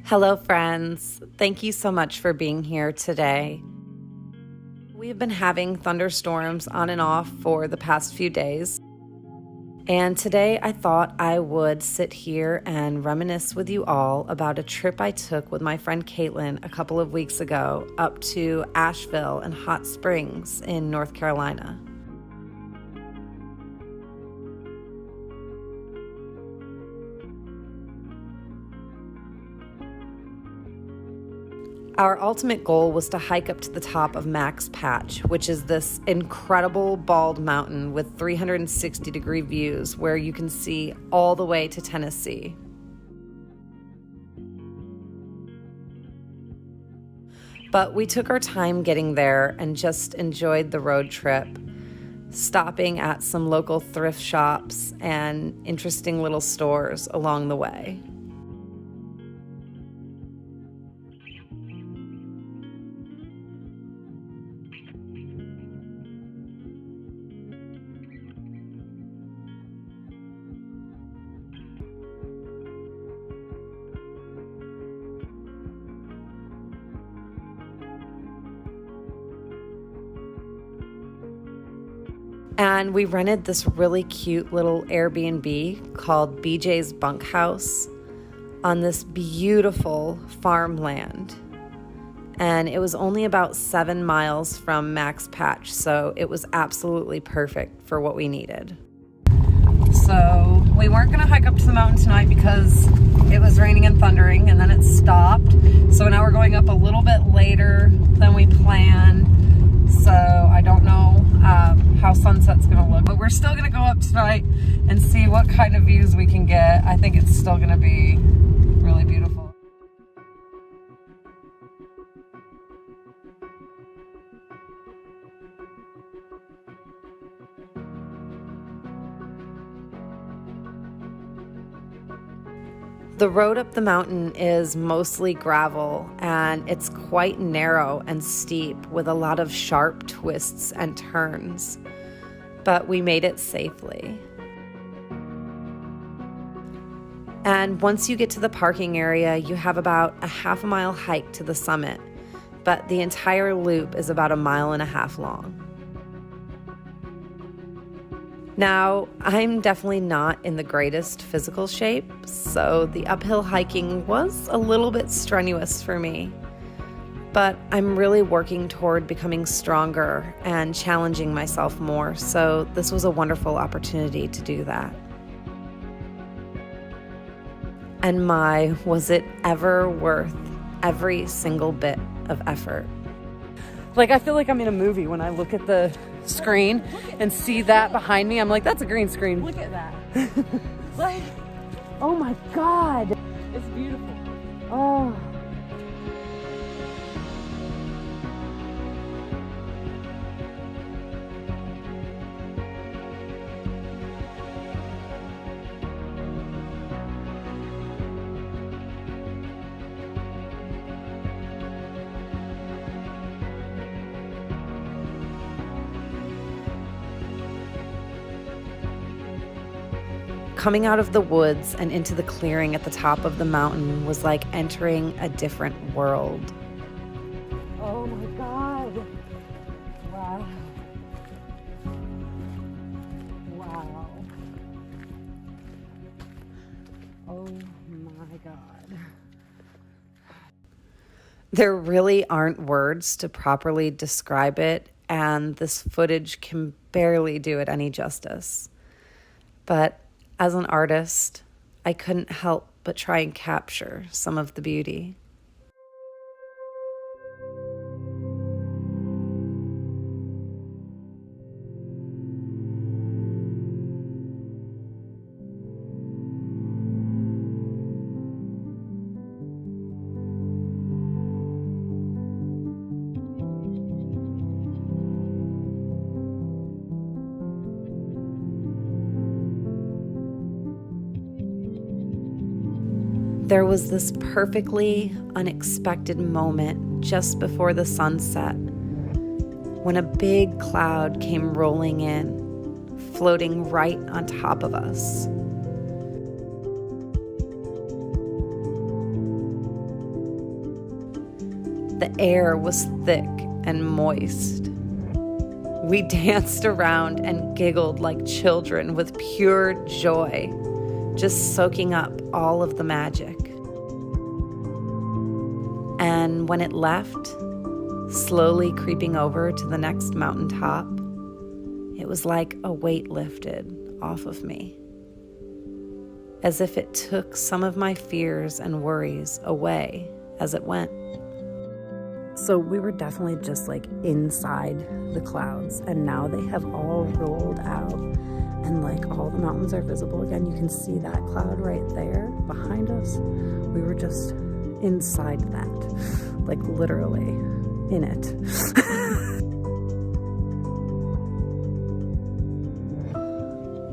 Hello, friends. Thank you so much for being here today. We've been having thunderstorms on and off for the past few days. And today I thought I would sit here and reminisce with you all about a trip I took with my friend Caitlin a couple of weeks ago up to Asheville and Hot Springs in North Carolina. Our ultimate goal was to hike up to the top of Max Patch, which is this incredible bald mountain with 360-degree views where you can see all the way to Tennessee. But we took our time getting there and just enjoyed the road trip, stopping at some local thrift shops and interesting little stores along the way. And we rented this really cute little Airbnb called BJ's Bunkhouse on this beautiful farmland. And it was only about 7 miles from Max Patch, so it was absolutely perfect for what we needed. So we weren't gonna hike up to the mountain tonight because it was raining and thundering, and then it stopped. So now we're going up a little bit later than we planned. So I don't know how sunset's gonna look, but we're still gonna go up tonight and see what kind of views we can get. I think it's still gonna be really beautiful. The road up the mountain is mostly gravel, and it's quite narrow and steep with a lot of sharp twists and turns, but we made it safely. And once you get to the parking area, you have about a half-a-mile hike to the summit, but the entire loop is about 1.5 miles long. Now, I'm definitely not in the greatest physical shape, so the uphill hiking was a little bit strenuous for me. But I'm really working toward becoming stronger and challenging myself more, so this was a wonderful opportunity to do that. And was it ever worth every single bit of effort? Like, I feel like I'm in a movie when I look at the screen and see that behind me. I'm like, that's a green screen. Look at that. Like, oh my God. It's beautiful. Oh. Coming out of the woods and into the clearing at the top of the mountain was like entering a different world. Oh my God. Wow. Wow. Oh my God. There really aren't words to properly describe it, and this footage can barely do it any justice. But as an artist, I couldn't help but try and capture some of the beauty. There was this perfectly unexpected moment just before the sunset when a big cloud came rolling in, floating right on top of us. The air was thick and moist. We danced around and giggled like children with pure joy, just soaking up all of the magic. And when it left, slowly creeping over to the next mountaintop, it was like a weight lifted off of me, as if it took some of my fears and worries away as it went. So we were definitely just like inside the clouds, and now they have all rolled out and like all the mountains are visible again. You can see that cloud right there behind us. We were just inside that, like literally in it.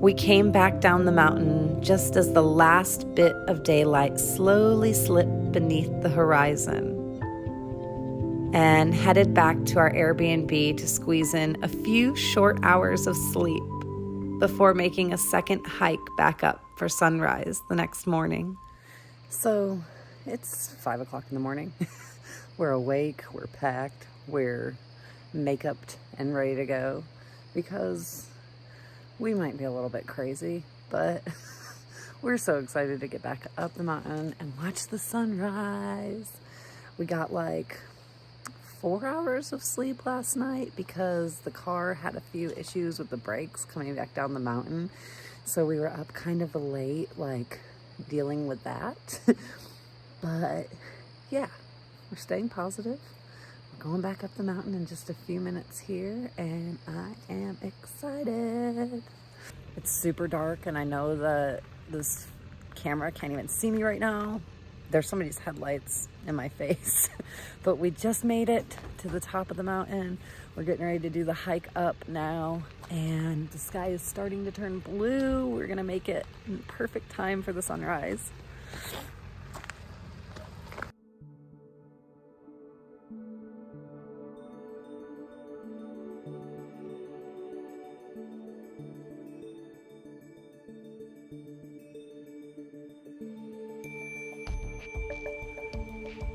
We came back down the mountain just as the last bit of daylight slowly slipped beneath the horizon, and headed back to our Airbnb to squeeze in a few short hours of sleep before making a second hike back up for sunrise the next morning. So it's 5 o'clock in the morning. We're awake, we're packed, we're make-upped and ready to go because we might be a little bit crazy, but we're so excited to get back up the mountain and watch the sunrise. We got like 4 hours of sleep last night because the car had a few issues with the brakes coming back down the mountain. So we were up kind of late, like dealing with that. But yeah, we're staying positive. We're going back up the mountain in just a few minutes here, and I am excited. It's super dark, and I know that this camera can't even see me right now. There's somebody's headlights in my face. But we just made it to the top of the mountain. We're getting ready to do the hike up now, and the sky is starting to turn blue. We're gonna make it in perfect time for the sunrise.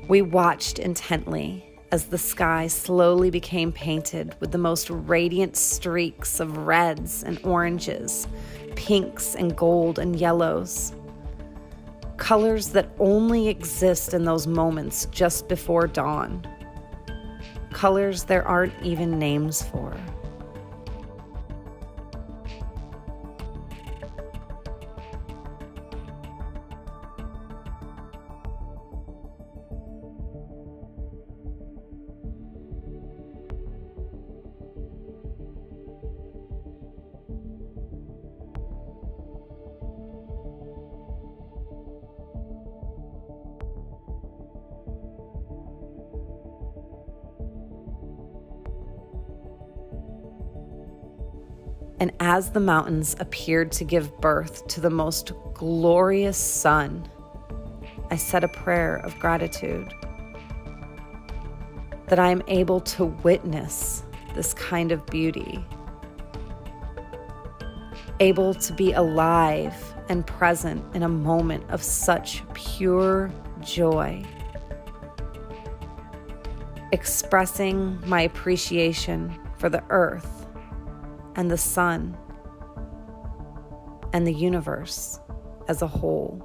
We watched intently as the sky slowly became painted with the most radiant streaks of reds and oranges, pinks and gold and yellows. Colors that only exist in those moments just before dawn. Colors there aren't even names for. And as the mountains appeared to give birth to the most glorious sun, I said a prayer of gratitude that I am able to witness this kind of beauty, able to be alive and present in a moment of such pure joy, expressing my appreciation for the earth and the sun and the universe as a whole.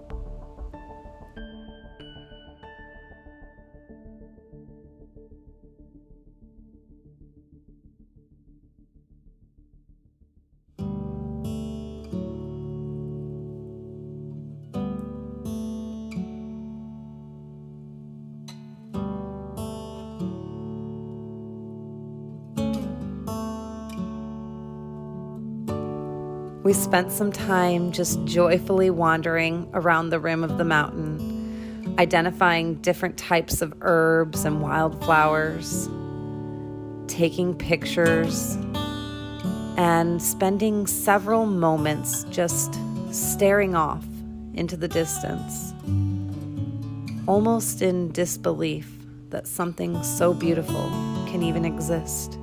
We spent some time just joyfully wandering around the rim of the mountain, identifying different types of herbs and wildflowers, taking pictures, and spending several moments just staring off into the distance, almost in disbelief that something so beautiful can even exist.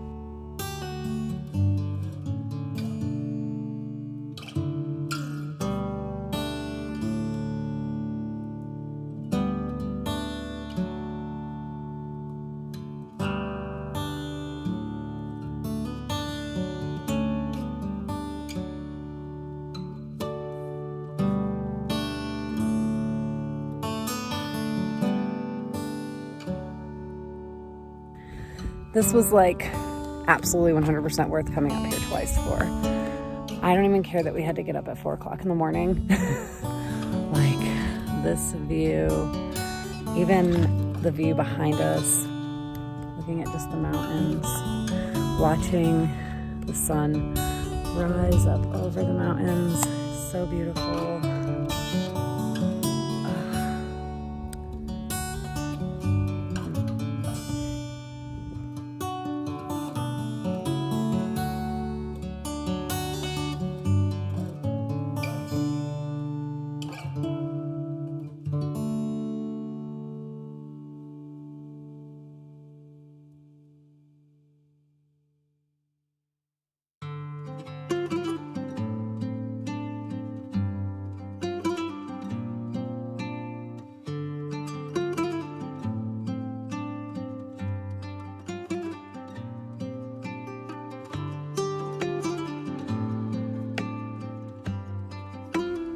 This was like absolutely 100% worth coming up here twice for. I don't even care that we had to get up at 4 o'clock in the morning. Like this view, even the view behind us, looking at just the mountains, watching the sun rise up over the mountains. So beautiful.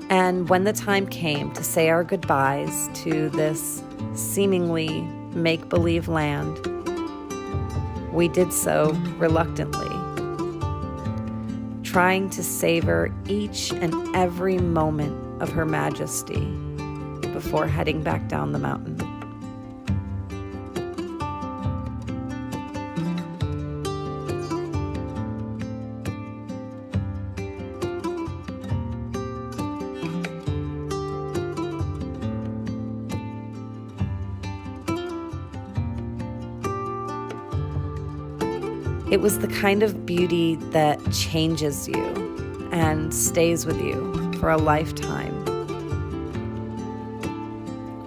And when the time came to say our goodbyes to this seemingly make-believe land, we did so reluctantly, trying to savor each and every moment of her majesty before heading back down the mountain. It was the kind of beauty that changes you and stays with you for a lifetime.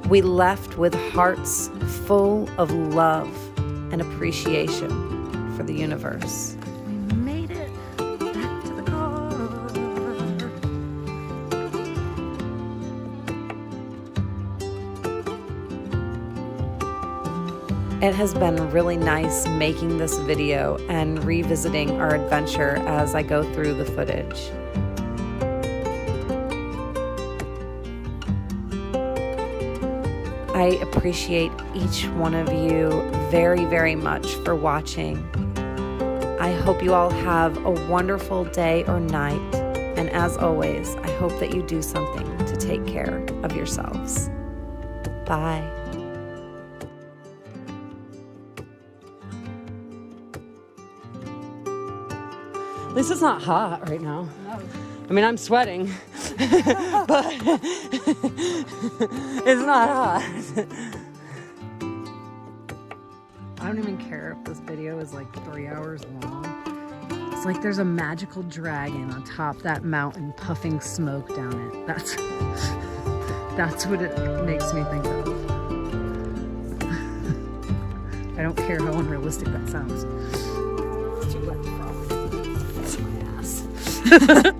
We left with hearts full of love and appreciation for the universe. We made it back to the car. It has been really nice making this video and revisiting our adventure as I go through the footage. I appreciate each one of you very, very much for watching. I hope you all have a wonderful day or night, and as always, I hope that you do something to take care of yourselves. Bye. At least it's not hot right now. No. I mean, I'm sweating, but it's not hot. I don't even care if this video is like 3 hours long. It's like there's a magical dragon on top that mountain puffing smoke down it. That's what it makes me think of. I don't care how unrealistic that sounds. It's too wet to frog. That's my ass.